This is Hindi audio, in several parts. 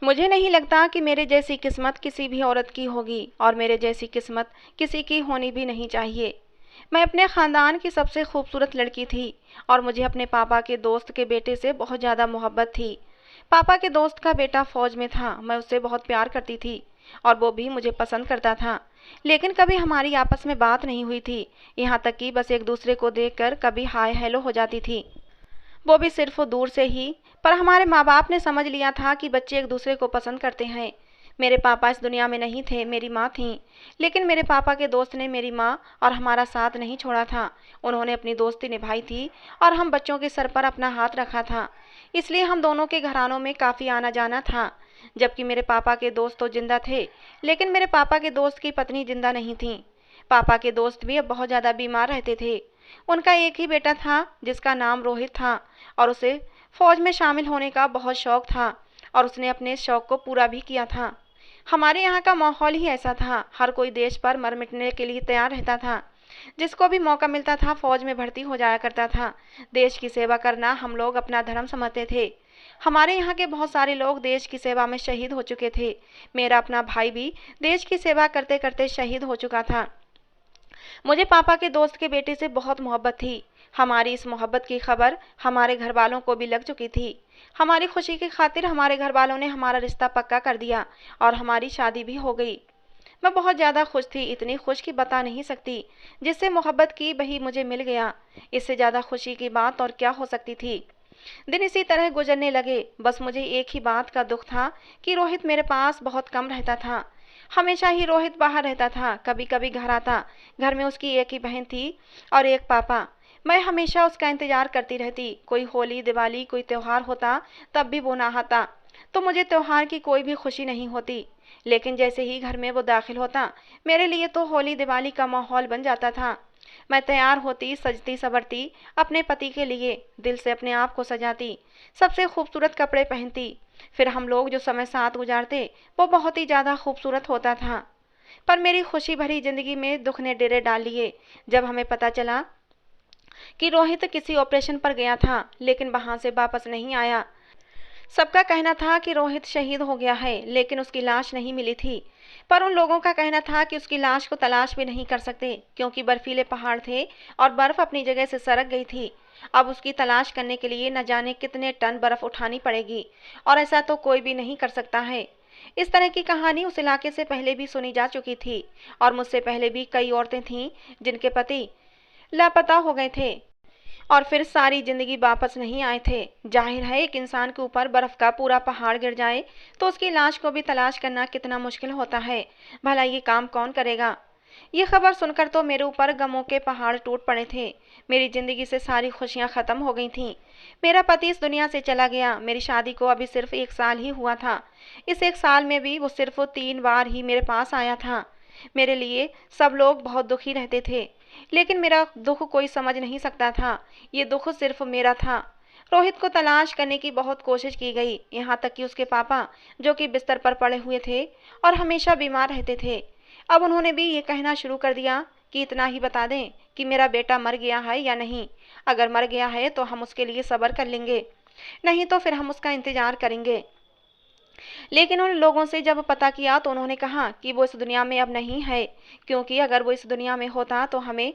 मुझे नहीं लगता कि मेरे जैसी किस्मत किसी भी औरत की होगी और मेरे जैसी किस्मत किसी की होनी भी नहीं चाहिए। मैं अपने ख़ानदान की सबसे खूबसूरत लड़की थी और मुझे अपने पापा के दोस्त के बेटे से बहुत ज़्यादा मोहब्बत थी। पापा के दोस्त का बेटा फ़ौज में था, मैं उससे बहुत प्यार करती थी और वो भी मुझे पसंद करता था। लेकिन कभी हमारी आपस में बात नहीं हुई थी, यहाँ तक कि बस एक दूसरे को देखकर कभी हाय हेलो हो जाती थी, वो भी सिर्फ दूर से ही। पर हमारे माँ बाप ने समझ लिया था कि बच्चे एक दूसरे को पसंद करते हैं। मेरे पापा इस दुनिया में नहीं थे, मेरी माँ थीं। लेकिन मेरे पापा के दोस्त ने मेरी माँ और हमारा साथ नहीं छोड़ा था। उन्होंने अपनी दोस्ती निभाई थी और हम बच्चों के सर पर अपना हाथ रखा था। इसलिए हम दोनों के घरानों में काफ़ी आना जाना था। जबकि मेरे पापा के दोस्त तो जिंदा थे, लेकिन मेरे पापा के दोस्त की पत्नी जिंदा नहीं थी। पापा के दोस्त भी अब बहुत ज़्यादा बीमार रहते थे। उनका एक ही बेटा था जिसका नाम रोहित था और उसे फौज में शामिल होने का बहुत शौक था और उसने अपने इस शौक को पूरा भी किया था। हमारे यहाँ का माहौल ही ऐसा था, हर कोई देश पर मर मिटने के लिए तैयार रहता था। जिसको भी मौका मिलता था फौज में भर्ती हो जाया करता था। देश की सेवा करना हम लोग अपना धर्म समझते थे। हमारे यहाँ के बहुत सारे लोग देश की सेवा में शहीद हो चुके थे। मेरा अपना भाई भी देश की सेवा करते करते शहीद हो चुका था। मुझे पापा के दोस्त के बेटे से बहुत मोहब्बत थी। हमारी इस मोहब्बत की खबर हमारे घर वालों को भी लग चुकी थी। हमारी खुशी की खातिर हमारे घर वालों ने हमारा रिश्ता पक्का कर दिया और हमारी शादी भी हो गई। मैं बहुत ज़्यादा खुश थी, इतनी खुश कि बता नहीं सकती। जिससे मोहब्बत की वही मुझे मिल गया, इससे ज़्यादा खुशी की बात और क्या हो सकती थी। दिन इसी तरह गुजरने लगे। बस मुझे एक ही बात का दुख था कि रोहित मेरे पास बहुत कम रहता था। हमेशा ही रोहित बाहर रहता था, कभी कभी घर आता। घर में उसकी एक ही बहन थी और एक पापा। मैं हमेशा उसका इंतजार करती रहती। कोई होली दिवाली कोई त्यौहार होता तब भी वो ना आता, तो मुझे त्यौहार की कोई भी खुशी नहीं होती। लेकिन जैसे ही घर में वो दाखिल होता, मेरे लिए तो होली दिवाली का माहौल बन जाता था। मैं तैयार होती, सजती सवरती अपने पति के लिए, दिल से अपने आप को सजाती, सबसे खूबसूरत कपड़े पहनती। फिर हम लोग जो समय साथ गुजारते वो बहुत ही ज़्यादा खूबसूरत होता था। पर मेरी खुशी भरी जिंदगी में दुख ने डेरे डाल लिए जब हमें पता चला कि रोहित किसी ऑपरेशन पर गया था लेकिन वहां से वापस नहीं आया। सबका कहना था कि रोहित शहीद हो गया है, लेकिन उसकी लाश नहीं मिली थी। पर उन लोगों का कहना था कि उसकी लाश को तलाश भी नहीं कर सकते क्योंकि बर्फीले पहाड़ थे और बर्फ अपनी जगह से सरक गई थी। अब उसकी तलाश करने के लिए न जाने कितने टन बर्फ उठानी पड़ेगी और ऐसा तो कोई भी नहीं कर सकता है। इस तरह की कहानी उस इलाके से पहले भी सुनी जा चुकी थी और मुझसे पहले भी कई औरतें थीं जिनके पति लापता हो गए थे और फिर सारी जिंदगी वापस नहीं आए थे। जाहिर है एक इंसान के ऊपर बर्फ का पूरा पहाड़ गिर जाए तो उसकी लाश को भी तलाश करना कितना मुश्किल होता है। भला ये काम कौन करेगा। ये खबर सुनकर तो मेरे ऊपर गमों के पहाड़ टूट पड़े थे। मेरी जिंदगी से सारी खुशियां खत्म हो गई थीं। मेरा पति इस दुनिया से चला गया। मेरी शादी को अभी सिर्फ 1 साल ही हुआ था। इस 1 साल में भी वो सिर्फ 3 बार ही मेरे पास आया था। मेरे लिए सब लोग बहुत दुखी रहते थे, लेकिन मेरा दुख कोई समझ नहीं सकता था। ये दुख सिर्फ मेरा था। रोहित को तलाश करने की बहुत कोशिश की गई, यहाँ तक कि उसके पापा जो कि बिस्तर पर पड़े हुए थे और हमेशा बीमार रहते थे, अब उन्होंने भी ये कहना शुरू कर दिया कि इतना ही बता दें कि मेरा बेटा मर गया है या नहीं। अगर मर गया है तो हम उसके लिए सब्र कर लेंगे, नहीं तो फिर हम उसका इंतजार करेंगे। लेकिन उन लोगों से जब पता किया तो उन्होंने कहा कि वो इस दुनिया में अब नहीं है, क्योंकि अगर वो इस दुनिया में होता तो हमें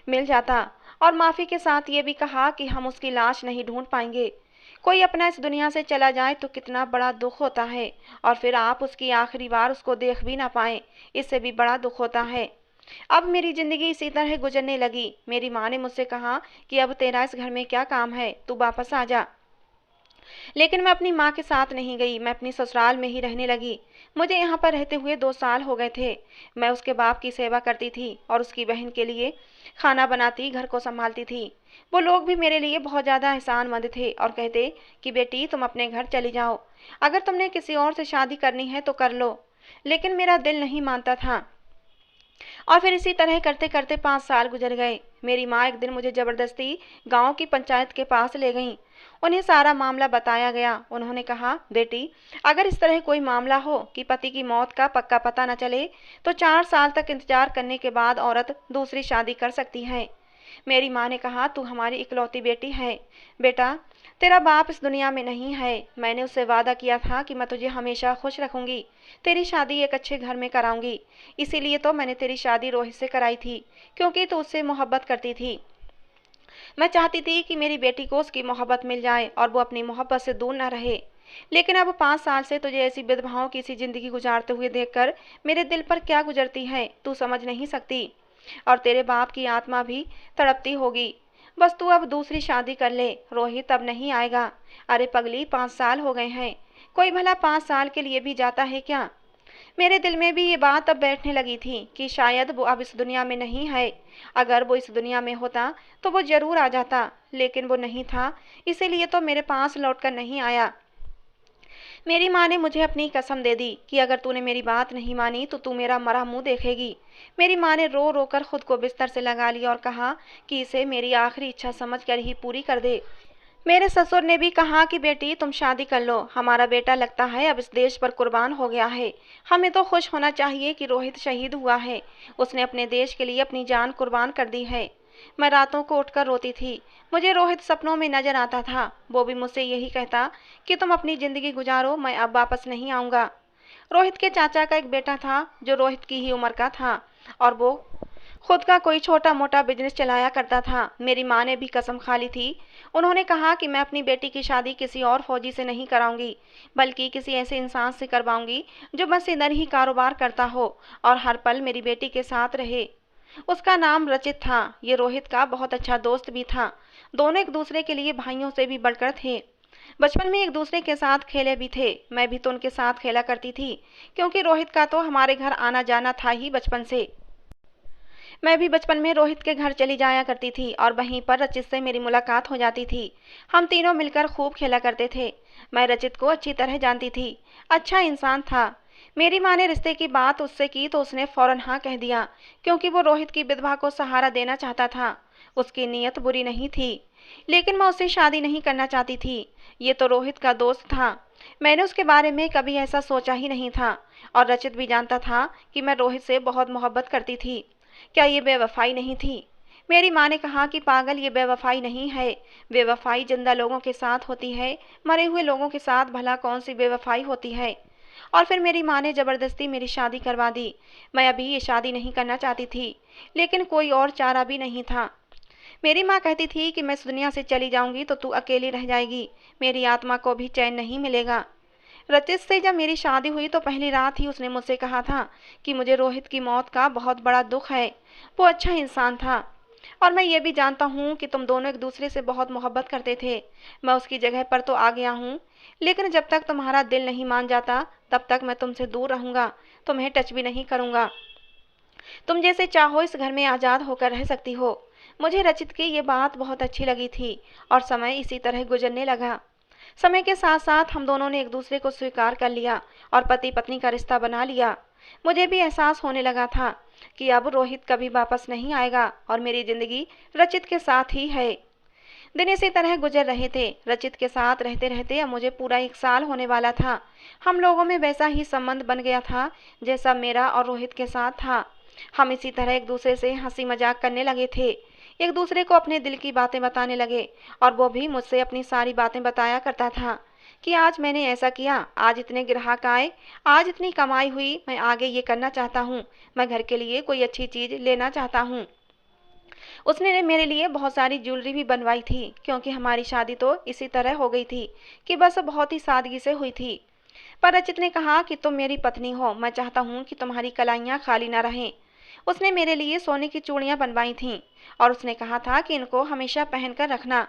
मिल जाता। और माफ़ी के साथ ये भी कहा कि हम उसकी लाश नहीं ढूंढ पाएंगे। कोई अपना इस दुनिया से चला जाए तो कितना बड़ा दुख होता है, और फिर आप उसकी आखिरी बार उसको देख भी ना पाएं, इससे भी बड़ा दुख होता है। अब मेरी ज़िंदगी इसी तरह गुजरने लगी। मेरी माँ ने मुझसे कहा कि अब तेरा इस घर में क्या काम है, तू वापस आ जा। लेकिन मैं अपनी माँ के साथ नहीं गई, मैं अपनी ससुराल में ही रहने लगी। मुझे यहाँ पर रहते हुए 2 साल हो गए थे। मैं उसके बाप की सेवा करती थी और उसकी बहन के लिए खाना बनाती, घर को संभालती थी। वो लोग भी मेरे लिए बहुत ज़्यादा एहसानमंद थे और कहते कि बेटी तुम अपने घर चली जाओ, अगर तुमने किसी और से शादी करनी है तो कर लो। लेकिन मेरा दिल नहीं मानता था और फिर इसी तरह करते करते 5 साल गुजर गए। मेरी माँ एक दिन मुझे ज़बरदस्ती गांव की पंचायत के पास ले गईं। उन्हें सारा मामला बताया गया। उन्होंने कहा, बेटी अगर इस तरह कोई मामला हो कि पति की मौत का पक्का पता न चले तो 4 साल तक इंतजार करने के बाद औरत दूसरी शादी कर सकती है। मेरी माँ ने कहा, तू हमारी इकलौती बेटी है, बेटा तेरा बाप इस दुनिया में नहीं है। मैंने उससे वादा किया था कि मैं तुझे हमेशा खुश रखूंगी, तेरी शादी एक अच्छे घर में कराऊंगी। इसीलिए तो मैंने तेरी शादी रोहित से कराई थी, क्योंकि तू उससे मोहब्बत करती थी। मैं चाहती थी कि मेरी बेटी को उसकी मोहब्बत मिल जाए और वो अपनी मोहब्बत से दूर न रहे। लेकिन अब 5 साल से तुझे ऐसी विधवाओं की सी जिंदगी गुजारते हुए देखकर मेरे दिल पर क्या गुजरती है तू समझ नहीं सकती। और तेरे बाप की आत्मा भी तड़पती होगी। बस तू अब दूसरी शादी कर ले, रोहित अब नहीं आएगा। अरे पगली, 5 साल हो गए हैं, कोई भला 5 साल के लिए भी जाता है क्या? मेरे दिल में भी ये बात अब बैठने लगी थी कि शायद वो अब इस दुनिया में नहीं है। अगर वो इस दुनिया में होता तो वो जरूर आ जाता, लेकिन वो नहीं था, इसीलिए तो मेरे पास लौटकर नहीं आया। मेरी माँ ने मुझे अपनी कसम दे दी कि अगर तूने मेरी बात नहीं मानी तो तू मेरा मरा मुंह देखेगी। मेरी माँ ने रो रो कर खुद को बिस्तर से लगा लिया और कहा कि इसे मेरी आखिरी इच्छा समझकर ही पूरी कर दे। मेरे ससुर ने भी कहा कि बेटी तुम शादी कर लो, हमारा बेटा लगता है अब इस देश पर कुर्बान हो गया है। हमें तो खुश होना चाहिए कि रोहित शहीद हुआ है, उसने अपने देश के लिए अपनी जान कुर्बान कर दी है। मैं रातों को उठकर रोती थी। मुझे रोहित सपनों में नजर आता था, वो भी मुझसे यही कहता कि तुम अपनी जिंदगी गुजारो, मैं अब वापस नहीं आऊँगा। रोहित के चाचा का एक बेटा था जो रोहित की ही उम्र का था, और वो खुद का कोई छोटा मोटा बिजनेस चलाया करता था। मेरी माँ ने भी कसम खा ली थी। उन्होंने कहा कि मैं अपनी बेटी की शादी किसी और फौजी से नहीं कराऊंगी, बल्कि किसी ऐसे इंसान से करवाऊंगी जो बस इधर ही कारोबार करता हो और हर पल मेरी बेटी के साथ रहे। उसका नाम रचित था। ये रोहित का बहुत अच्छा दोस्त भी था। दोनों एक दूसरे के लिए भाइयों से भी बढ़कर थे। बचपन में एक दूसरे के साथ खेले भी थे। मैं भी तो उनके साथ खेला करती थी, क्योंकि रोहित का तो हमारे घर आना जाना था ही बचपन से। मैं भी बचपन में रोहित के घर चली जाया करती थी और वहीं पर रचित से मेरी मुलाकात हो जाती थी। हम तीनों मिलकर खूब खेला करते थे। मैं रचित को अच्छी तरह जानती थी, अच्छा इंसान था। मेरी माँ ने रिश्ते की बात उससे की तो उसने फौरन हाँ कह दिया, क्योंकि वो रोहित की विधवा को सहारा देना चाहता था। उसकी नीयत बुरी नहीं थी, लेकिन मैं उससे शादी नहीं करना चाहती थी। ये तो रोहित का दोस्त था, मैंने उसके बारे में कभी ऐसा सोचा ही नहीं था। और रचित भी जानता था कि मैं रोहित से बहुत मोहब्बत करती थी। क्या ये बेवफाई नहीं थी? मेरी माँ ने कहा कि पागल, ये बेवफाई नहीं है। बेवफाई जिंदा लोगों के साथ होती है, मरे हुए लोगों के साथ भला कौन सी बेवफाई होती है। और फिर मेरी माँ ने जबरदस्ती मेरी शादी करवा दी। मैं अभी ये शादी नहीं करना चाहती थी, लेकिन कोई और चारा भी नहीं था। मेरी माँ कहती थी कि मैं इस दुनिया से चली जाऊंगी तो तू अकेली रह जाएगी, मेरी आत्मा को भी चैन नहीं मिलेगा। रचित से जब मेरी शादी हुई तो पहली रात ही उसने मुझसे कहा था कि मुझे रोहित की मौत का बहुत बड़ा दुख है। वो अच्छा इंसान था, और मैं ये भी जानता हूँ कि तुम दोनों एक दूसरे से बहुत मोहब्बत करते थे। मैं उसकी जगह पर तो आ गया हूँ, लेकिन जब तक तुम्हारा दिल नहीं मान जाता तब तक मैं तुमसे दूर रहूँगा, तुम्हें टच भी नहीं करूँगा। तुम जैसे चाहो इस घर में आज़ाद होकर रह सकती हो। मुझे रचित की ये बात बहुत अच्छी लगी थी और समय इसी तरह गुजरने लगा। समय के साथ साथ हम दोनों ने एक दूसरे को स्वीकार कर लिया और पति पत्नी का रिश्ता बना लिया। मुझे भी एहसास होने लगा था कि अब रोहित कभी वापस नहीं आएगा और मेरी जिंदगी रचित के साथ ही है। दिन इसी तरह गुजर रहे थे। रचित के साथ रहते रहते अब मुझे पूरा 1 साल होने वाला था। हम लोगों में वैसा ही संबंध बन गया था जैसा मेरा और रोहित के साथ था। हम इसी तरह एक दूसरे से हंसी मजाक करने लगे थे, एक दूसरे को अपने दिल की बातें बताने लगे, और वो भी मुझसे अपनी सारी बातें बताया करता था कि आज मैंने ऐसा किया, आज इतने ग्राहक आए, आज इतनी कमाई हुई, मैं आगे ये करना चाहता हूँ, मैं घर के लिए कोई अच्छी चीज़ लेना चाहता हूँ। उसने मेरे लिए बहुत सारी ज्वेलरी भी बनवाई थी, क्योंकि हमारी शादी तो इसी तरह हो गई थी कि बस बहुत ही सादगी से हुई थी। पर रचित ने कहा कि तुम मेरी पत्नी हो, मैं चाहता हूँ कि तुम्हारी कलाइयाँ खाली ना रहें। उसने मेरे लिए सोने की चूड़ियाँ बनवाई थीं और उसने कहा था कि इनको हमेशा पहन कर रखना।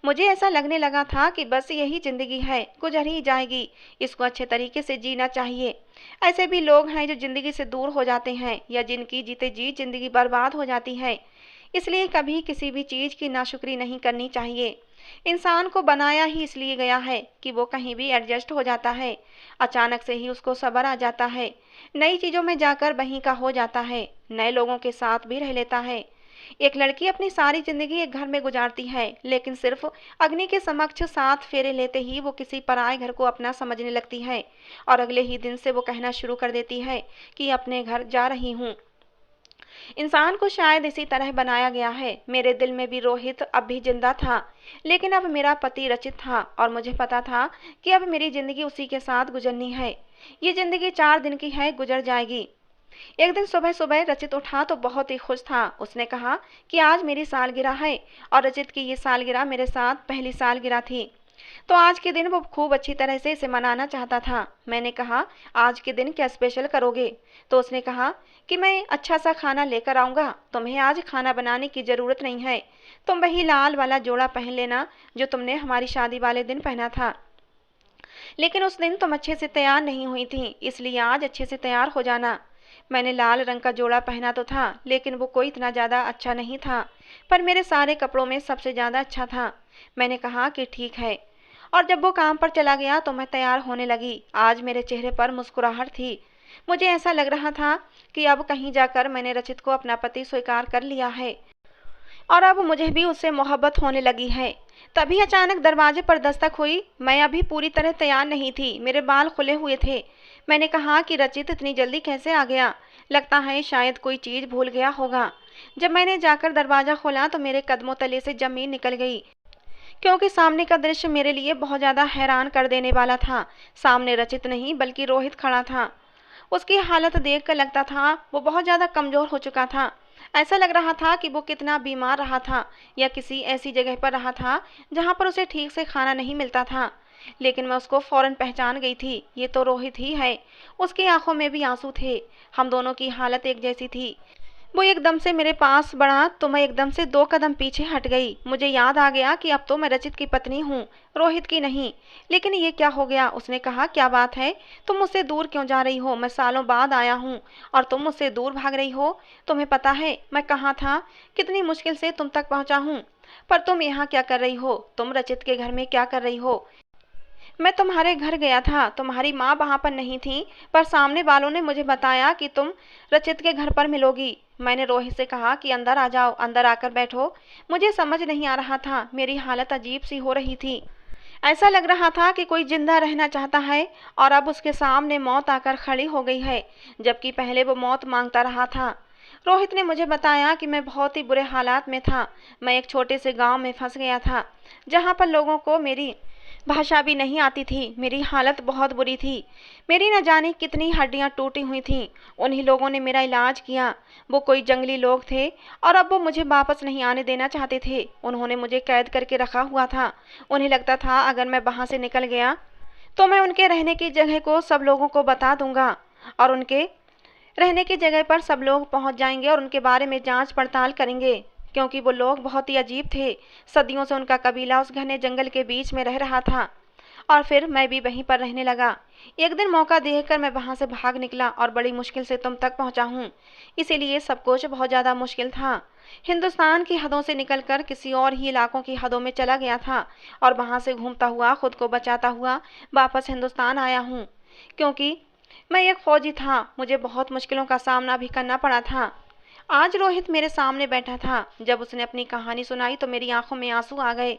मुझे ऐसा लगने लगा था कि बस यही जिंदगी है, गुजर ही जाएगी, इसको अच्छे तरीके से जीना चाहिए। ऐसे भी लोग हैं जो जिंदगी से दूर हो जाते हैं या जिनकी जीते जी जिंदगी बर्बाद हो जाती है। इसलिए कभी किसी भी चीज़ की नाशुक्री नहीं करनी चाहिए। इंसान को बनाया ही इसलिए गया है कि वो कहीं भी एडजस्ट हो जाता है, अचानक से ही उसको सब्र आ जाता है, नई चीज़ों में जाकर वहीं का हो जाता है, नए लोगों के साथ भी रह लेता है। एक लड़की अपनी सारी जिंदगी एक घर में गुजारती है, लेकिन सिर्फ अग्नि के समक्ष 7 फेरे लेते ही वो किसी पराए घर को अपना समझने लगती है और अगले ही दिन से वो कहना शुरू कर देती है कि अपने घर जा रही हूँ। इंसान को शायद इसी तरह बनाया गया है। मेरे दिल में भी रोहित अब भी जिंदा था, लेकिन अब मेरा पति रचित था और मुझे पता था कि अब मेरी जिंदगी उसी के साथ गुजरनी है। ये जिंदगी 4 दिन की है, गुजर जाएगी। एक दिन सुबह सुबह रचित उठा तो बहुत ही खुश था। उसने कहा कि आज मेरी सालगिरह है और रचित की ये सालगिरह मेरे साथ पहली सालगिरह थी, तो आज के दिन वो खूब अच्छी तरह से इसे मनाना चाहता था। मैंने कहा, आज के दिन क्या स्पेशल करोगे? तो उसने कहा कि मैं अच्छा सा खाना लेकर आऊँगा, तुम्हें आज खाना बनाने की ज़रूरत नहीं है, तुम वही लाल वाला जोड़ा पहन लेना जो तुमने हमारी शादी वाले दिन पहना था। लेकिन उस दिन तुम अच्छे से तैयार नहीं हुई थी, इसलिए आज अच्छे से तैयार हो जाना। मैंने लाल रंग का जोड़ा पहना तो था, लेकिन वो कोई इतना ज़्यादा अच्छा नहीं था, पर मेरे सारे कपड़ों में सबसे ज़्यादा अच्छा था। मैंने कहा कि ठीक है, और जब वो काम पर चला गया तो मैं तैयार होने लगी। आज मेरे चेहरे पर मुस्कुराहट थी। मुझे ऐसा लग रहा था कि अब कहीं जाकर मैंने रचित को अपना पति स्वीकार कर लिया है और अब मुझे भी उससे मोहब्बत होने लगी है। तभी अचानक दरवाजे पर दस्तक हुई। मैं अभी पूरी तरह तैयार नहीं थी, मेरे बाल खुले हुए थे। मैंने कहा कि रचित इतनी जल्दी कैसे आ गया? लगता है शायद कोई चीज़ भूल गया होगा। जब मैंने जाकर दरवाज़ा खोला तो मेरे कदमों तले से ज़मीन निकल गई, क्योंकि सामने का दृश्य मेरे लिए बहुत ज़्यादा हैरान कर देने वाला था। सामने रचित नहीं बल्कि रोहित खड़ा था। उसकी हालत देखकर लगता था वो बहुत ज़्यादा कमज़ोर हो चुका था। ऐसा लग रहा था कि वो कितना बीमार रहा था या किसी ऐसी जगह पर रहा था जहाँ पर उसे ठीक से खाना नहीं मिलता था। लेकिन मैं उसको फ़ौरन पहचान गई थी, ये तो रोहित ही है। उसकी आंखों में भी आंसू थे। हम दोनों की हालत एक जैसी थी। वो एकदम से मेरे पास बढ़ा तो मैं एकदम से 2 कदम पीछे हट गई। मुझे याद आ गया कि अब तो मैं रचित की पत्नी हूँ, रोहित की नहीं। लेकिन ये क्या हो गया? उसने कहा, क्या बात है? तुम मुझसे दूर क्यों जा रही हो? मैं सालों बाद आया हूँ और तुम मुझसे दूर भाग रही हो। तुम्हें पता है मैं कहाँ था, कितनी मुश्किल से तुम तक पहुँचा हूँ, पर तुम यहाँ क्या कर रही हो? तुम रचित के घर में क्या कर रही हो? मैं तुम्हारे घर गया था, तुम्हारी माँ वहाँ पर नहीं थी, पर सामने वालों ने मुझे बताया कि तुम रचित के घर पर मिलोगी। मैंने रोहित से कहा कि अंदर आ जाओ, अंदर आकर बैठो। मुझे समझ नहीं आ रहा था, मेरी हालत अजीब सी हो रही थी। ऐसा लग रहा था कि कोई जिंदा रहना चाहता है और अब उसके सामने मौत आकर खड़ी हो गई है, जबकि पहले वो मौत मांगता रहा था। रोहित ने मुझे बताया कि मैं बहुत ही बुरे हालात में था। मैं एक छोटे से गांव में फंस गया था, जहां पर लोगों को मेरी भाषा भी नहीं आती थी। मेरी हालत बहुत बुरी थी। मेरी न जाने कितनी हड्डियां टूटी हुई थीं। उन्हीं लोगों ने मेरा इलाज किया। वो कोई जंगली लोग थे और अब वो मुझे वापस नहीं आने देना चाहते थे। उन्होंने मुझे कैद करके रखा हुआ था। उन्हें लगता था अगर मैं वहाँ से निकल गया तो मैं उनके रहने की जगह को सब लोगों को बता दूंगा और उनके रहने की जगह पर सब लोग पहुंच जाएंगे और उनके बारे में जांच पड़ताल करेंगे, क्योंकि वो लोग बहुत ही अजीब थे। सदियों से उनका कबीला उस घने जंगल के बीच में रह रहा था और फिर मैं भी वहीं पर रहने लगा। एक दिन मौका देखकर मैं वहां से भाग निकला और बड़ी मुश्किल से तुम तक पहुंचा हूँ। इसीलिए सब कुछ बहुत ज़्यादा मुश्किल था। हिंदुस्तान की हदों से निकलकर किसी और ही इलाकों की हदों में चला गया था और वहां से घूमता हुआ खुद को बचाता हुआ वापस हिंदुस्तान आया हूँ, क्योंकि मैं एक फौजी था। मुझे बहुत मुश्किलों का सामना भी करना पड़ा था। आज रोहित मेरे सामने बैठा था। जब उसने अपनी कहानी सुनाई तो मेरी आंखों में आंसू आ गए।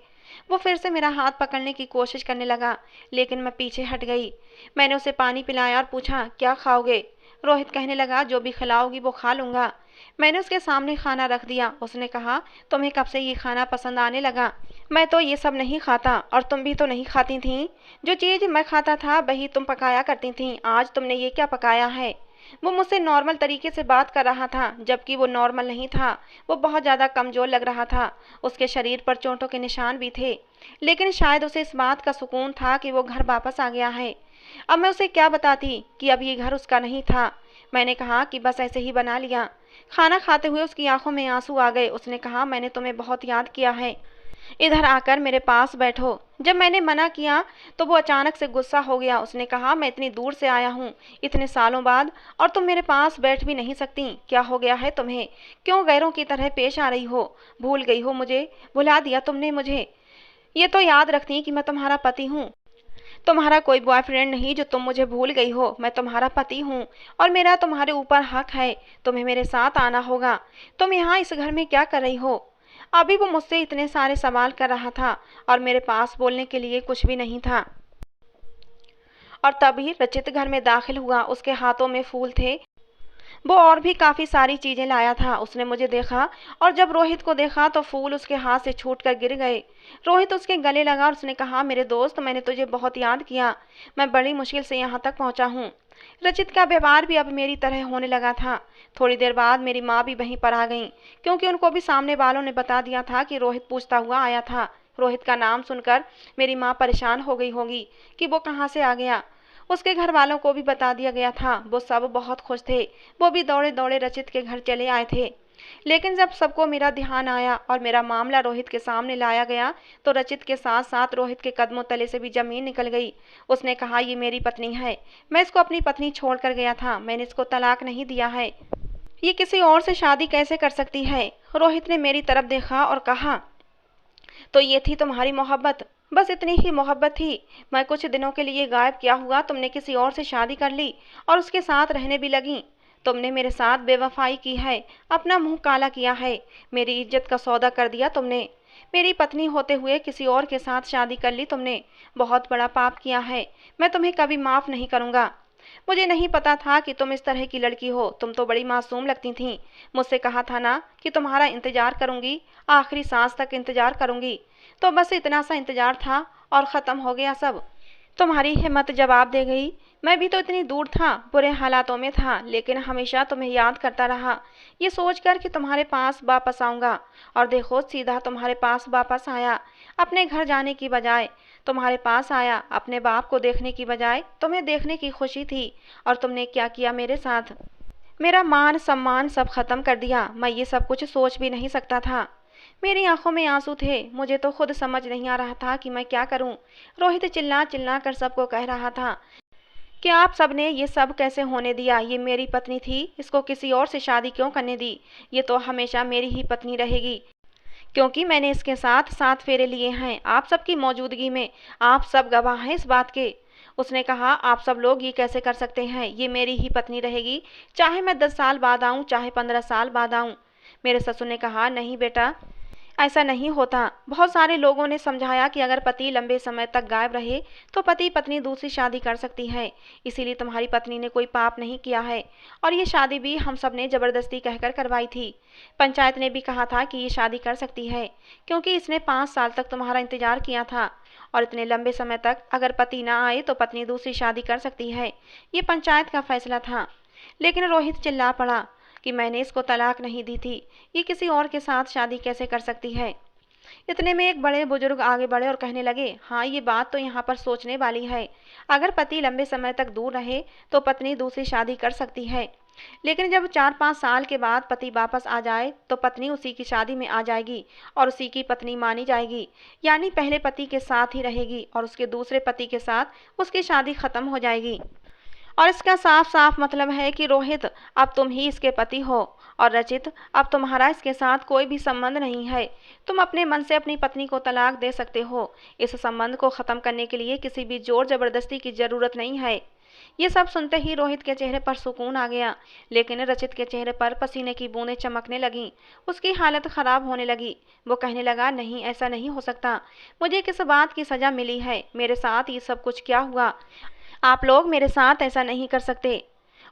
वो फिर से मेरा हाथ पकड़ने की कोशिश करने लगा, लेकिन मैं पीछे हट गई। मैंने उसे पानी पिलाया और पूछा, क्या खाओगे? रोहित कहने लगा, जो भी खिलाओगी वो खा लूँगा। मैंने उसके सामने खाना रख दिया। उसने कहा, तुम्हें कब से ये खाना पसंद आने लगा? मैं तो ये सब नहीं खाता और तुम भी तो नहीं खाती थीं। जो चीज़ मैं खाता था वही तुम पकाया करती थीं। आज तुमने ये क्या पकाया है? वो मुझसे नॉर्मल तरीके से बात कर रहा था, जबकि वो नॉर्मल नहीं था। वो बहुत ज़्यादा कमज़ोर लग रहा था। उसके शरीर पर चोटों के निशान भी थे, लेकिन शायद उसे इस बात का सुकून था कि वो घर वापस आ गया है। अब मैं उसे क्या बताती कि अब ये घर उसका नहीं था। मैंने कहा कि बस ऐसे ही बना लिया। खाना खाते हुए उसकी आंखों में आंसू आ गए। उसने कहा, मैंने तुम्हें बहुत याद किया है, इधर आकर मेरे पास बैठो। जब मैंने मना किया तो वो अचानक से गुस्सा हो गया। उसने कहा, मैं इतनी दूर से आया हूँ इतने सालों बाद और तुम मेरे पास बैठ भी नहीं सकती। क्या हो गया है तुम्हें? क्यों गैरों की तरह पेश आ रही हो? भूल गई हो मुझे? भुला दिया तुमने मुझे? ये तो याद रखती कि मैं तुम्हारा पति हूँ, तुम्हारा कोई बॉयफ्रेंड नहीं जो तुम मुझे भूल गई हो। मैं तुम्हारा पति हूँ और मेरा तुम्हारे ऊपर हक है। तुम्हें मेरे साथ आना होगा। तुम यहाँ इस घर में क्या कर रही हो? अभी वो मुझसे इतने सारे सवाल कर रहा था और मेरे पास बोलने के लिए कुछ भी नहीं था। और तभी रचित घर में दाखिल हुआ। उसके हाथों में फूल थे। वो और भी काफ़ी सारी चीज़ें लाया था। उसने मुझे देखा और जब रोहित को देखा तो फूल उसके हाथ से छूटकर गिर गए। रोहित उसके गले लगा और उसने कहा, मेरे दोस्त, मैंने तुझे बहुत याद किया। मैं बड़ी मुश्किल से यहाँ तक पहुँचा हूँ। रचित का व्यवहार भी अब मेरी तरह होने लगा था। थोड़ी देर बाद मेरी माँ भी वहीं पर आ गई, क्योंकि उनको भी सामने वालों ने बता दिया था कि रोहित पूछता हुआ आया था। रोहित का नाम सुनकर मेरी माँ परेशान हो गई होगी कि वो कहाँ से आ गया। उसके घर वालों को भी बता दिया गया था। वो सब बहुत खुश थे। वो भी दौड़े दौड़े रचित के घर चले आए थे। लेकिन जब सबको मेरा ध्यान आया और मेरा मामला रोहित के सामने लाया गया तो रचित के साथ साथ रोहित के कदमों तले से भी जमीन निकल गई। उसने कहा, ये मेरी पत्नी है। मैं इसको अपनी पत्नी छोड़ कर गया था। मैंने इसको तलाक नहीं दिया है। ये किसी और से शादी कैसे कर सकती है? रोहित ने मेरी तरफ देखा और कहा, तो ये थी तुम्हारी मोहब्बत? बस इतनी ही मोहब्बत थी? मैं कुछ दिनों के लिए गायब किया हुआ, तुमने किसी और से शादी कर ली और उसके साथ रहने भी लगी। तुमने मेरे साथ बेवफाई की है, अपना मुंह काला किया है, मेरी इज्जत का सौदा कर दिया तुमने। मेरी पत्नी होते हुए किसी और के साथ शादी कर ली तुमने। बहुत बड़ा पाप किया है। मैं तुम्हें कभी माफ़ नहीं करूँगा। मुझे नहीं पता था कि तुम इस तरह की लड़की हो। तुम तो बड़ी मासूम लगती थीं। मुझसे कहा था ना कि तुम्हारा इंतज़ार करूँगी, आखिरी सांस तक इंतज़ार करूँगी। तो बस इतना सा इंतज़ार था और ख़त्म हो गया सब। तुम्हारी हिम्मत जवाब दे गई। मैं भी तो इतनी दूर था, बुरे हालातों में था, लेकिन हमेशा तुम्हें याद करता रहा, ये सोचकर कि तुम्हारे पास वापस आऊँगा। और देखो, सीधा तुम्हारे पास वापस आया। अपने घर जाने की बजाय तुम्हारे पास आया। अपने बाप को देखने की बजाय तुम्हें देखने की खुशी थी। और तुमने क्या किया मेरे साथ? मेरा मान सम्मान सब खत्म कर दिया। मैं ये सब कुछ सोच भी नहीं सकता था। मेरी आंखों में आंसू थे। मुझे तो खुद समझ नहीं आ रहा था कि मैं क्या करूं। रोहित चिल्ला चिल्ला कर सबको कह रहा था कि आप सबने ये सब कैसे होने दिया? ये मेरी पत्नी थी, इसको किसी और से शादी क्यों करने दी? ये तो हमेशा मेरी ही पत्नी रहेगी, क्योंकि मैंने इसके साथ 7 फेरे लिए हैं, आप सबकी मौजूदगी में। आप सब गवाह हैं इस बात के। उसने कहा, आप सब लोग ये कैसे कर सकते हैं? ये मेरी ही पत्नी रहेगी, चाहे मैं 10 साल बाद आऊँ, चाहे 15 साल बाद आऊँ। मेरे ससुर ने कहा, नहीं बेटा, ऐसा नहीं होता। बहुत सारे लोगों ने समझाया कि अगर पति लंबे समय तक गायब रहे तो पति पत्नी दूसरी शादी कर सकती है। इसीलिए तुम्हारी पत्नी ने कोई पाप नहीं किया है और ये शादी भी हम सब ने ज़बरदस्ती कहकर करवाई थी। पंचायत ने भी कहा था कि ये शादी कर सकती है, क्योंकि इसने 5 साल तक तुम्हारा इंतजार किया था और इतने लंबे समय तक अगर पति ना आए तो पत्नी दूसरी शादी कर सकती है। ये पंचायत का फैसला था। लेकिन रोहित चिल्ला पड़ा कि मैंने इसको तलाक नहीं दी थी, ये किसी और के साथ शादी कैसे कर सकती है। इतने में एक बड़े बुजुर्ग आगे बढ़े और कहने लगे, हाँ, ये बात तो यहाँ पर सोचने वाली है। अगर पति लंबे समय तक दूर रहे तो पत्नी दूसरी शादी कर सकती है, लेकिन जब 4-5 साल के बाद पति वापस आ जाए तो पत्नी उसी की शादी में आ जाएगी और उसी की पत्नी मानी जाएगी। यानी पहले पति के साथ ही रहेगी और उसके दूसरे पति के साथ उसकी शादी खत्म हो जाएगी। और इसका साफ साफ मतलब है कि रोहित, अब तुम ही इसके पति हो और रचित, अब तुम्हारा इसके साथ कोई भी संबंध नहीं है। तुम अपने मन से अपनी पत्नी को तलाक दे सकते हो। इस संबंध को ख़त्म करने के लिए किसी भी जोर ज़बरदस्ती की ज़रूरत नहीं है। ये सब सुनते ही रोहित के चेहरे पर सुकून आ गया, लेकिन रचित के चेहरे पर पसीने की बूंदें चमकने लगीं। उसकी हालत ख़राब होने लगी। वो कहने लगा, नहीं, ऐसा नहीं हो सकता। मुझे किस बात की सज़ा मिली है? मेरे साथ ये सब कुछ क्या हुआ? आप लोग मेरे साथ ऐसा नहीं कर सकते।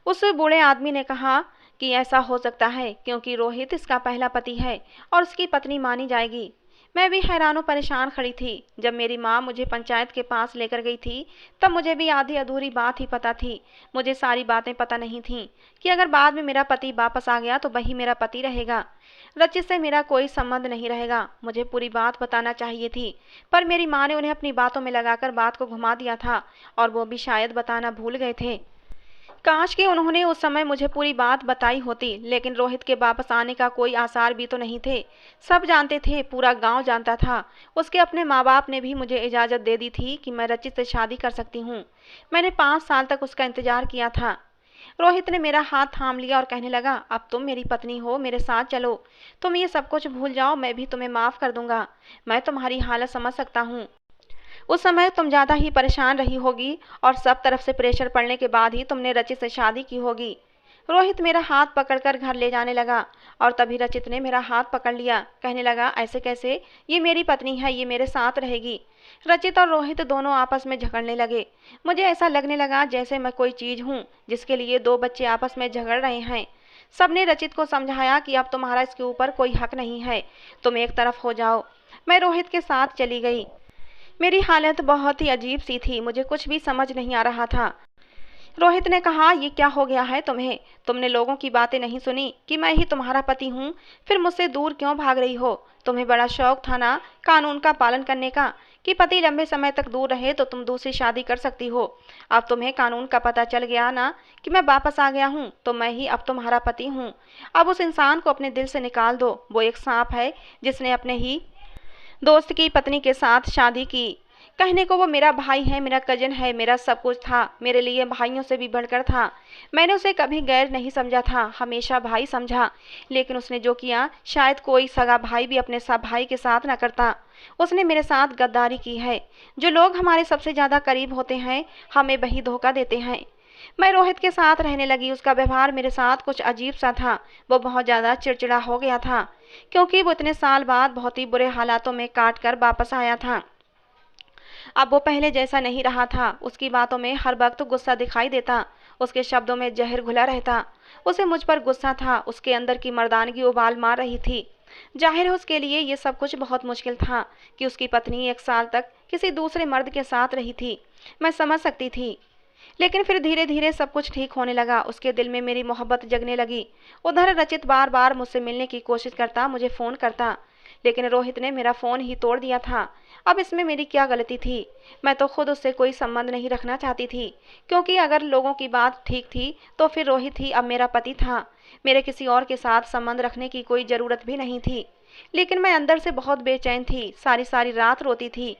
उस बूढ़े आदमी ने कहा कि ऐसा हो सकता है क्योंकि रोहित इसका पहला पति है और उसकी पत्नी मानी जाएगी। मैं भी हैरान परेशान खड़ी थी। जब मेरी माँ मुझे पंचायत के पास लेकर गई थी तब मुझे भी आधी अधूरी बात ही पता थी। मुझे सारी बातें पता नहीं थीं कि अगर बाद में मेरा पति वापस आ गया तो वही मेरा पति रहेगा, रचित से मेरा कोई संबंध नहीं रहेगा। मुझे पूरी बात बताना चाहिए थी, पर मेरी माँ ने उन्हें अपनी बातों में लगाकर बात को घुमा दिया था और वो भी शायद बताना भूल गए थे। काश कि उन्होंने उस समय मुझे पूरी बात बताई होती, लेकिन रोहित के वापस आने का कोई आसार भी तो नहीं थे। सब जानते थे, पूरा गांव जानता था। उसके अपने माँ बाप ने भी मुझे इजाज़त दे दी थी कि मैं रचित से शादी कर सकती हूँ। मैंने 5 साल तक उसका इंतजार किया था। रोहित ने मेरा हाथ थाम लिया और कहने लगा, अब तुम मेरी पत्नी हो, मेरे साथ चलो। तुम ये सब कुछ भूल जाओ, मैं भी तुम्हें माफ़ कर दूंगा। मैं तुम्हारी हालत समझ सकता हूँ। उस समय तुम ज़्यादा ही परेशान रही होगी और सब तरफ से प्रेशर पड़ने के बाद ही तुमने रचित से शादी की होगी। रोहित मेरा हाथ पकड़कर घर ले जाने लगा और तभी रचित ने मेरा हाथ पकड़ लिया। कहने लगा, ऐसे कैसे? ये मेरी पत्नी है, ये मेरे साथ रहेगी। रचित और रोहित दोनों आपस में झगड़ने लगे। मुझे ऐसा लगने लगा जैसे मैं कोई चीज़ हूँ जिसके लिए 2 बच्चे आपस में झगड़ रहे हैं। सबने रचित को समझाया कि अब तुम्हारा इसके ऊपर कोई हक नहीं है, तुम एक तरफ हो जाओ। मैं रोहित के साथ चली गई। मेरी हालत बहुत ही अजीब सी थी, मुझे कुछ भी समझ नहीं आ रहा था। रोहित ने कहा, ये क्या हो गया है तुम्हें? तुमने लोगों की बातें नहीं सुनी कि मैं ही तुम्हारा पति हूँ? फिर मुझसे दूर क्यों भाग रही हो? तुम्हें बड़ा शौक था ना कानून का पालन करने का, कि पति लंबे समय तक दूर रहे तो तुम दूसरी शादी कर सकती हो। अब तुम्हें कानून का पता चल गया ना कि मैं वापस आ गया हूँ, तो मैं ही अब तुम्हारा पति हूँ। अब उस इंसान को अपने दिल से निकाल दो। वो एक सांप है जिसने अपने ही दोस्त की पत्नी के साथ शादी की। कहने को वो मेरा भाई है, मेरा कजन है, मेरा सब कुछ था, मेरे लिए भाइयों से भी बढ़कर था। मैंने उसे कभी गैर नहीं समझा था, हमेशा भाई समझा। लेकिन उसने जो किया शायद कोई सगा भाई भी अपने सब भाई के साथ न करता। उसने मेरे साथ गद्दारी की है। जो लोग हमारे सबसे ज़्यादा करीब होते हैं, हमें वही धोखा देते हैं। मैं रोहित के साथ रहने लगी। उसका व्यवहार मेरे साथ कुछ अजीब सा था। वो बहुत ज़्यादा चिड़चिड़ा हो गया था, क्योंकि वो इतने साल बाद बहुत ही बुरे हालातों में काट कर वापस आया था। अब वो पहले जैसा नहीं रहा था। उसकी बातों में हर वक्त गुस्सा दिखाई देता, उसके शब्दों में जहर घुला रहता। उसे मुझ पर गुस्सा था, उसके अंदर की मर्दानगी उबाल मार रही थी। जाहिर है उसके लिए ये सब कुछ बहुत मुश्किल था कि उसकी पत्नी 1 साल तक किसी दूसरे मर्द के साथ रही थी। मैं समझ सकती थी। लेकिन फिर धीरे धीरे सब कुछ ठीक होने लगा। उसके दिल में मेरी मोहब्बत जगने लगी। उधर रचित बार बार मुझसे मिलने की कोशिश करता, मुझे फ़ोन करता, लेकिन रोहित ने मेरा फ़ोन ही तोड़ दिया था। अब इसमें मेरी क्या गलती थी? मैं तो खुद उससे कोई संबंध नहीं रखना चाहती थी, क्योंकि अगर लोगों की बात ठीक थी तो फिर रोहित ही अब मेरा पति था। मेरे किसी और के साथ संबंध रखने की कोई ज़रूरत भी नहीं थी। लेकिन मैं अंदर से बहुत बेचैन थी। सारी सारी रात रोती थी।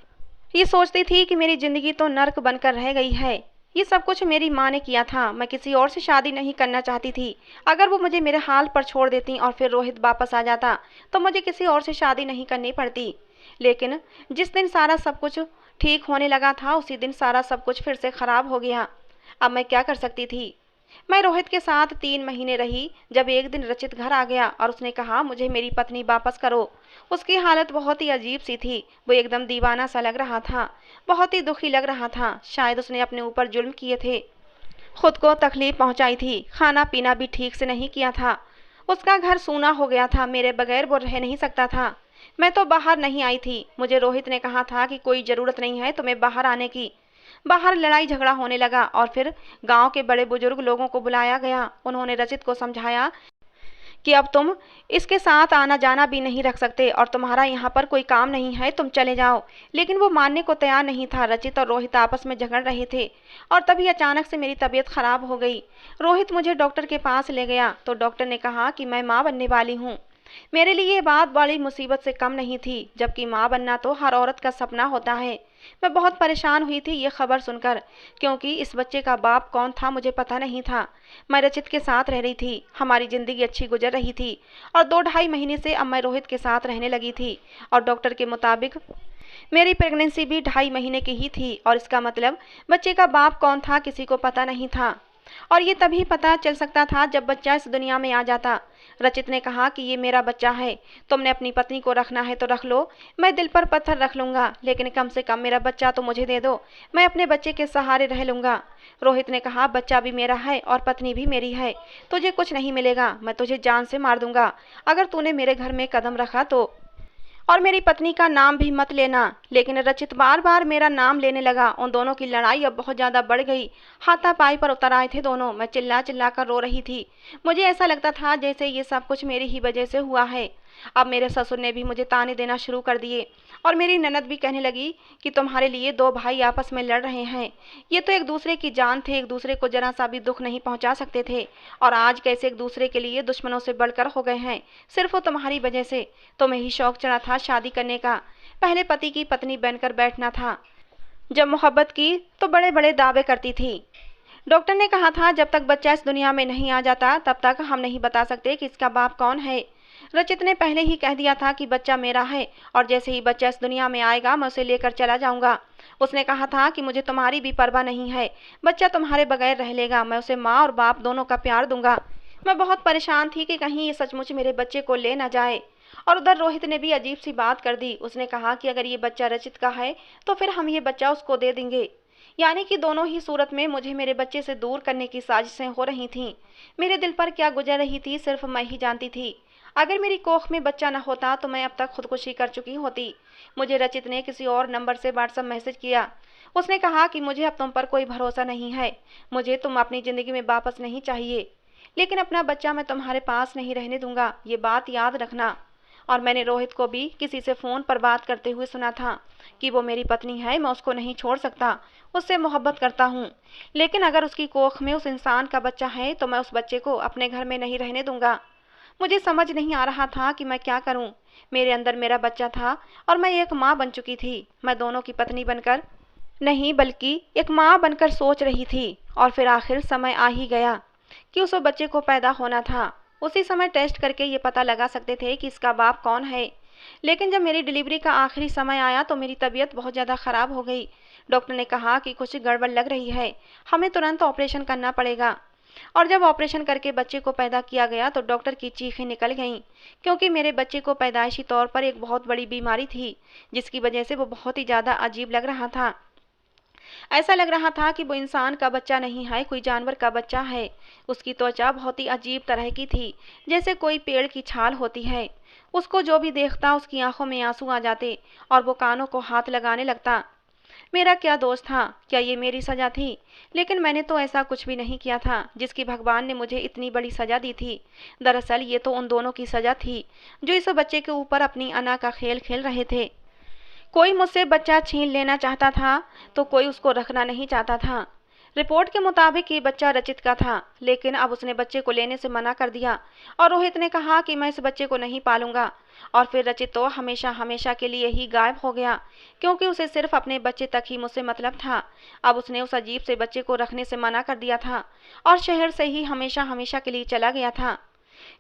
ये सोचती थी कि मेरी ज़िंदगी तो नर्क बनकर रह गई है। ये सब कुछ मेरी माँ ने किया था। मैं किसी और से शादी नहीं करना चाहती थी। अगर वो मुझे मेरे हाल पर छोड़ देती और फिर रोहित वापस आ जाता तो मुझे किसी और से शादी नहीं करनी पड़ती। लेकिन जिस दिन सारा सब कुछ ठीक होने लगा था, उसी दिन सारा सब कुछ फिर से ख़राब हो गया। अब मैं क्या कर सकती थी? मैं रोहित के साथ 3 महीने रही। जब एक दिन रचित घर आ गया और उसने कहा, मुझे मेरी पत्नी वापस करो। उसकी हालत बहुत ही अजीब सी थी। वो एकदम दीवाना सा लग रहा था, बहुत ही दुखी लग रहा था। शायद उसने अपने ऊपर जुल्म किए थे, खुद को तकलीफ पहुंचाई थी, खाना पीना भी ठीक से नहीं किया था। उसका घर सूना हो गया था, मेरे बगैर वो रह नहीं सकता था। मैं तो बाहर नहीं आई थी। मुझे रोहित ने कहा था कि कोई ज़रूरत नहीं है तुम्हें बाहर आने की। बाहर लड़ाई झगड़ा होने लगा और फिर गांव के बड़े बुजुर्ग लोगों को बुलाया गया। उन्होंने रचित को समझाया कि अब तुम इसके साथ आना जाना भी नहीं रख सकते और तुम्हारा यहाँ पर कोई काम नहीं है, तुम चले जाओ। लेकिन वो मानने को तैयार नहीं था। रचित और रोहित आपस में झगड़ रहे थे और तभी अचानक से मेरी तबीयत खराब हो गई। रोहित मुझे डॉक्टर के पास ले गया तो डॉक्टर ने कहा कि मैं माँ बनने वाली हूँ। मेरे लिए ये बात बड़ी मुसीबत से कम नहीं थी, जबकि माँ बनना तो हर औरत का सपना होता है। मैं बहुत परेशान हुई थी ये खबर सुनकर, क्योंकि इस बच्चे का बाप कौन था मुझे पता नहीं था। मैं रचित के साथ रह रही थी, हमारी ज़िंदगी अच्छी गुजर रही थी और 2 ढाई महीने से अब मैं रोहित के साथ रहने लगी थी और डॉक्टर के मुताबिक मेरी प्रेगनेंसी भी 2.5 महीने की ही थी और इसका मतलब बच्चे का बाप कौन था किसी को पता नहीं था। और ये तभी पता चल सकता था जब बच्चा इस दुनिया में आ जाता। रचित ने कहा कि ये मेरा बच्चा है, तुमने अपनी पत्नी को रखना है तो रख लो, मैं दिल पर पत्थर रख लूँगा, लेकिन कम से कम मेरा बच्चा तो मुझे दे दो, मैं अपने बच्चे के सहारे रह लूँगा। रोहित ने कहा, बच्चा भी मेरा है और पत्नी भी मेरी है, तुझे कुछ नहीं मिलेगा, मैं तुझे जान से मार दूंगा अगर तूने मेरे घर में कदम रखा तो, और मेरी पत्नी का नाम भी मत लेना। लेकिन रचित बार बार मेरा नाम लेने लगा। उन दोनों की लड़ाई अब बहुत ज़्यादा बढ़ गई। हाथापाई पर उतर आए थे दोनों। मैं चिल्ला चिल्ला कर रो रही थी। मुझे ऐसा लगता था जैसे ये सब कुछ मेरी ही वजह से हुआ है। अब मेरे ससुर ने भी मुझे ताने देना शुरू कर दिए और मेरी ननद भी कहने लगी कि तुम्हारे लिए 2 भाई आपस में लड़ रहे हैं। ये तो एक दूसरे की जान थे, एक दूसरे को जरा सा भी दुख नहीं पहुंचा सकते थे और आज कैसे एक दूसरे के लिए दुश्मनों से बढ़कर हो गए हैं, सिर्फ वो तुम्हारी वजह से। तुम्हें ही शौक चढ़ा था शादी करने का, पहले पति की पत्नी बनकर बैठना था, जब मोहब्बत की तो बड़े बड़े दावे करती थी। डॉक्टर ने कहा था जब तक बच्चा इस दुनिया में नहीं आ जाता तब तक हम नहीं बता सकते कि इसका बाप कौन है। रचित ने पहले ही कह दिया था कि बच्चा मेरा है और जैसे ही बच्चा इस दुनिया में आएगा मैं उसे लेकर चला जाऊंगा। उसने कहा था कि मुझे तुम्हारी भी परवाह नहीं है, बच्चा तुम्हारे बगैर रह लेगा, मैं उसे माँ और बाप दोनों का प्यार दूंगा। मैं बहुत परेशान थी कि कहीं ये सचमुच मेरे बच्चे को ले ना जाए। और उधर रोहित ने भी अजीब सी बात कर दी। उसने कहा कि अगर ये बच्चा रचित का है तो फिर हम ये बच्चा उसको दे देंगे। यानी कि दोनों ही सूरत में मुझे मेरे बच्चे से दूर करने की साजिशें हो रही थीं। मेरे दिल पर क्या गुजर रही थी सिर्फ मैं ही जानती थी। अगर मेरी कोख में बच्चा न होता तो मैं अब तक खुदकुशी कर चुकी होती। मुझे रचित ने किसी और नंबर से व्हाट्सएप मैसेज किया। उसने कहा कि मुझे अब तुम पर कोई भरोसा नहीं है, मुझे तुम अपनी ज़िंदगी में वापस नहीं चाहिए, लेकिन अपना बच्चा मैं तुम्हारे पास नहीं रहने दूंगा, ये बात याद रखना। और मैंने रोहित को भी किसी से फ़ोन पर बात करते हुए सुना था कि वो मेरी पत्नी है, मैं उसको नहीं छोड़ सकता, उससे मोहब्बत करता हूँ, लेकिन अगर उसकी कोख में उस इंसान का बच्चा है तो मैं उस बच्चे को अपने घर में नहीं रहने दूंगा। मुझे समझ नहीं आ रहा था कि मैं क्या करूं। मेरे अंदर मेरा बच्चा था और मैं एक माँ बन चुकी थी। मैं दोनों की पत्नी बनकर नहीं बल्कि एक माँ बनकर सोच रही थी। और फिर आखिर समय आ ही गया कि उस बच्चे को पैदा होना था। उसी समय टेस्ट करके ये पता लगा सकते थे कि इसका बाप कौन है। लेकिन जब मेरी डिलीवरी का आखिरी समय आया तो मेरी तबीयत बहुत ज़्यादा ख़राब हो गई। डॉक्टर ने कहा कि कुछ गड़बड़ लग रही है, हमें तुरंत ऑपरेशन करना पड़ेगा। और जब ऑपरेशन करके बच्चे को पैदा किया गया तो डॉक्टर की चीखें निकल गईं, क्योंकि मेरे बच्चे को पैदाइशी तौर पर एक बहुत बड़ी बीमारी थी, जिसकी वजह से वो बहुत ही ज़्यादा अजीब लग रहा था। ऐसा लग रहा था कि वो इंसान का बच्चा नहीं है, कोई जानवर का बच्चा है। उसकी त्वचा बहुत ही अजीब तरह की थी, जैसे कोई पेड़ की छाल होती है। उसको जो भी देखता उसकी आंखों में आंसू आ जाते और वो कानों को हाथ लगाने लगता। मेरा क्या दोष था? क्या ये मेरी सज़ा थी? लेकिन मैंने तो ऐसा कुछ भी नहीं किया था जिसकी भगवान ने मुझे इतनी बड़ी सज़ा दी थी। दरअसल ये तो उन दोनों की सज़ा थी जो इस बच्चे के ऊपर अपनी अना का खेल खेल रहे थे। कोई मुझसे बच्चा छीन लेना चाहता था तो कोई उसको रखना नहीं चाहता था। रिपोर्ट के मुताबिक ये बच्चा रचित का था, लेकिन अब उसने बच्चे को लेने से मना कर दिया और रोहित ने कहा कि मैं इस बच्चे को नहीं पालूंगा। और फिर रचित तो हमेशा हमेशा के लिए ही गायब हो गया, क्योंकि उसे सिर्फ अपने बच्चे तक ही मुझसे मतलब था। अब उसने उस अजीब से बच्चे को रखने से मना कर दिया था और शहर से ही हमेशा हमेशा के लिए चला गया था।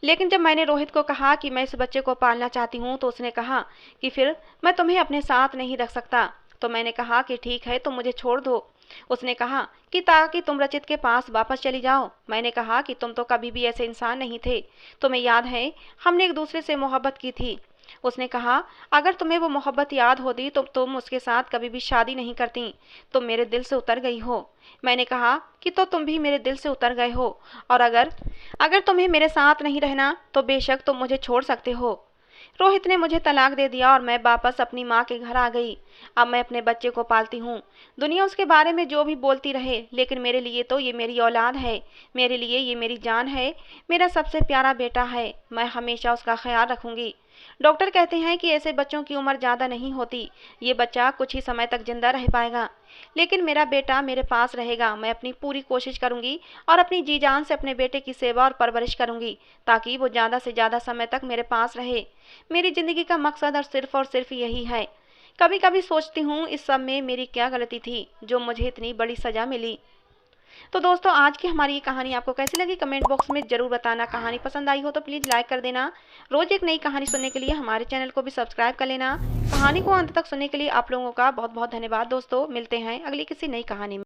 लेकिन जब मैंने रोहित को कहा कि मैं इस बच्चे को पालना चाहती हूँ तो उसने कहा कि फिर मैं तुम्हें अपने साथ नहीं रख सकता। तो मैंने कहा कि ठीक है, तो मुझे छोड़ दो। उसने कहा कि ताकि तुम रचित के पास वापस चली जाओ। मैंने कहा कि तुम तो कभी भी ऐसे इंसान नहीं थे, तुम्हें याद है हमने एक दूसरे से मोहब्बत की थी। उसने कहा अगर तुम्हें वो मोहब्बत याद होती तो तुम उसके साथ कभी भी शादी नहीं करती, तुम मेरे दिल से उतर गई हो। मैंने कहा कि तो तुम भी मेरे दिल से उतर गए हो, और अगर अगर तुम्हें मेरे साथ नहीं रहना तो बेशक तुम मुझे छोड़ सकते हो। रोहित ने मुझे तलाक दे दिया और मैं वापस अपनी माँ के घर आ गई। अब मैं अपने बच्चे को पालती हूँ। दुनिया उसके बारे में जो भी बोलती रहे, लेकिन मेरे लिए तो ये मेरी औलाद है, मेरे लिए ये मेरी जान है, मेरा सबसे प्यारा बेटा है। मैं हमेशा उसका ख्याल रखूंगी। डॉक्टर कहते हैं कि ऐसे बच्चों की उम्र ज़्यादा नहीं होती, ये बच्चा कुछ ही समय तक जिंदा रह पाएगा, लेकिन मेरा बेटा मेरे पास रहेगा। मैं अपनी पूरी कोशिश करूंगी और अपनी जी जान से अपने बेटे की सेवा और परवरिश करूंगी, ताकि वो ज़्यादा से ज़्यादा समय तक मेरे पास रहे। मेरी ज़िंदगी का मकसद और सिर्फ यही है। कभी कभी सोचती हूँ इस सब में मेरी क्या गलती थी जो मुझे इतनी बड़ी सज़ा मिली। तो दोस्तों, आज की हमारी ये कहानी आपको कैसी लगी कमेंट बॉक्स में ज़रूर बताना। कहानी पसंद आई हो तो प्लीज़ लाइक कर देना। रोज़ एक नई कहानी सुनने के लिए हमारे चैनल को भी सब्सक्राइब कर लेना। कहानी को अंत तक सुनने के लिए आप लोगों का बहुत बहुत धन्यवाद दोस्तों। मिलते हैं अगली किसी नई कहानी में।